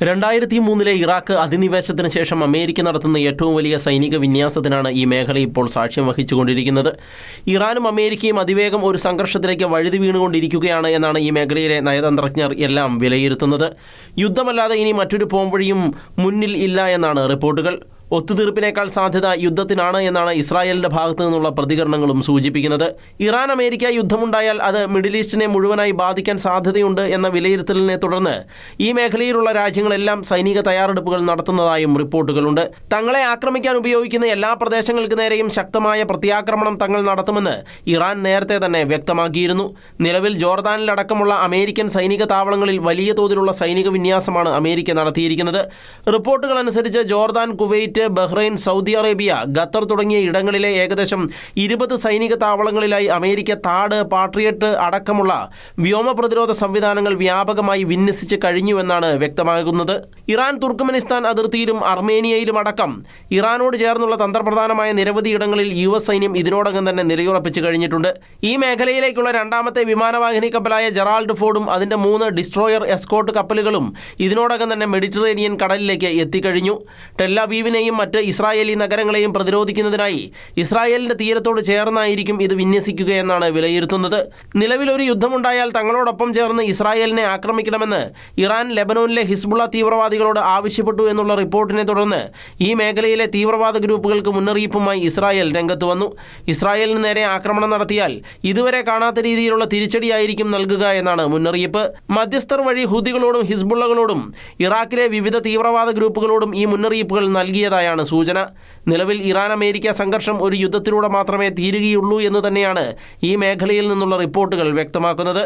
2003 Iraq അധിനിവേശത്തിന് ശേഷം America നടത്തുന്ന ഏറ്റവും വലിയ സൈനിക വിന്യാസത്തിനാണ് ഈ മേഖല ഇപ്പോൾ സാക്ഷ്യം വഹിച്ചുകൊണ്ടിരിക്കുന്നത്. ഇറാനും അമേരിക്കയും അതിവേഗം ഒരു സംഘർഷത്തിലേക്ക് വഴുതി വീണുകൊണ്ടിരിക്കുകയാണ് എന്നാണ് ഈ മേഖലയിലെ നയതന്ത്രജ്ഞർ എല്ലാം വിലയിരുത്തുന്നത്. യുദ്ധമല്ലാതെ ഇനി മറ്റൊരു പോംവഴിയും മുന്നിൽ ഇല്ല എന്നാണ് റിപ്പോർട്ടുകൾ. ഒത്തുതീർപ്പിനേക്കാൾ സാധ്യത യുദ്ധത്തിനാണ് എന്നാണ് ഇസ്രായേലിൻ്റെ ഭാഗത്തു നിന്നുള്ള പ്രതികരണങ്ങളും സൂചിപ്പിക്കുന്നത്. ഇറാൻ അമേരിക്ക യുദ്ധമുണ്ടായാൽ അത് മിഡിൽ ഈസ്റ്റിനെ മുഴുവനായി ബാധിക്കാൻ സാധ്യതയുണ്ട് എന്ന വിലയിരുത്തലിനെ തുടർന്ന് ഈ മേഖലയിലുള്ള രാജ്യങ്ങളെല്ലാം സൈനിക തയ്യാറെടുപ്പുകൾ നടത്തുന്നതായും റിപ്പോർട്ടുകളുണ്ട്. തങ്ങളെ ആക്രമിക്കാൻ ഉപയോഗിക്കുന്ന എല്ലാ പ്രദേശങ്ങൾക്ക് നേരെയും ശക്തമായ പ്രത്യാക്രമണം തങ്ങൾ നടത്തുമെന്ന് ഇറാൻ നേരത്തെ തന്നെ വ്യക്തമാക്കിയിരുന്നു. നിലവിൽ ജോർദാനിലടക്കമുള്ള അമേരിക്കൻ സൈനിക താവളങ്ങളിൽ വലിയ തോതിലുള്ള സൈനിക വിന്യാസമാണ് അമേരിക്ക നടത്തിയിരിക്കുന്നത്. റിപ്പോർട്ടുകൾ അനുസരിച്ച് Jordan, Kuwait, Bahrain, Saudi Arabia, Qatar തുടങ്ങിയ ഇടങ്ങളിലെ ഏകദേശം 20 സൈനിക താവളങ്ങളിലായി അമേരിക്ക താഡ്, പാട്രിയറ്റ് അടക്കമുള്ള വ്യോമ പ്രതിരോധ സംവിധാനങ്ങൾ വ്യാപകമായി വിന്യസിച്ച് കഴിഞ്ഞുവെന്നാണ് വ്യക്തമാകുന്നത്. ഇറാൻ തുർക്ക്മെനിസ്ഥാൻ അതിർത്തിയിലും അർമേനിയയിലും അടക്കം ഇറാനോട് ചേർന്നുള്ള തന്ത്രപ്രധാനമായ നിരവധി ഇടങ്ങളിൽ US സൈന്യം ഇതിനോടകം തന്നെ നിലയുറപ്പിച്ച് കഴിഞ്ഞിട്ടുണ്ട്. ഈ മേഖലയിലേക്കുള്ള രണ്ടാമത്തെ വിമാനവാഹിനി കപ്പലായ ജെറാൾഡ് ഫോർഡും അതിൻ്റെ 3 ഡിസ്ട്രോയർ എസ്കോർട്ട് കപ്പലുകളും ഇതിനോടകം തന്നെ മെഡിറ്ററേനിയൻ കടലിലേക്ക് എത്തിക്കഴിഞ്ഞു. ടെല്ലവീവിനെയും മറ്റ് ഇസ്രായേലി നഗരങ്ങളെയും പ്രതിരോധിക്കുന്നതിനായി ഇസ്രായേലിൻ്റെ തീരത്തോട് ചേർന്നായിരിക്കും ഇത് വിന്യസിക്കുകയെന്നാണ് വിലയിരുത്തുന്നത്. നിലവിലൊരു യുദ്ധമുണ്ടായാൽ തങ്ങളോടൊപ്പം ചേർന്ന് ഇസ്രായേലിനെ ആക്രമിക്കണമെന്ന് ഇറാൻ ലെബനോനിലെ ഹിസ്ബുള്ള തീവ്രവാദികളോട് ആവശ്യപ്പെട്ടു എന്നുള്ള റിപ്പോർട്ടിനെ തുടർന്ന് ഈ മേഖലയിലെ തീവ്രവാദ ഗ്രൂപ്പുകൾക്ക് മുന്നറിയിപ്പുമായി ഇസ്രായേൽ രംഗത്ത് വന്നു. ഇസ്രായേലിന് നേരെ ആക്രമണം നടത്തിയാൽ ഇതുവരെ കാണാത്ത രീതിയിലുള്ള തിരിച്ചടിയായിരിക്കും നൽകുക എന്നാണ് മുന്നറിയിപ്പ്. മധ്യസ്ഥർ വഴി ഹൂതികളോടും ഹിസ്ബുള്ളകളോടും ഇറാഖിലെ വിവിധ തീവ്രവാദ ഗ്രൂപ്പുകളോടും ഈ മുന്നറിയിപ്പുകൾ നൽകിയതായാണ് സൂചന. നിലവിൽ ഇറാൻ അമേരിക്ക സംഘർഷം ഒരു യുദ്ധത്തിലൂടെ മാത്രമേ തീരുകയുള്ളൂ എന്ന് തന്നെയാണ് ഈ മേഖലയിൽ നിന്നുള്ള റിപ്പോർട്ടുകൾ വ്യക്തമാക്കുന്നത്.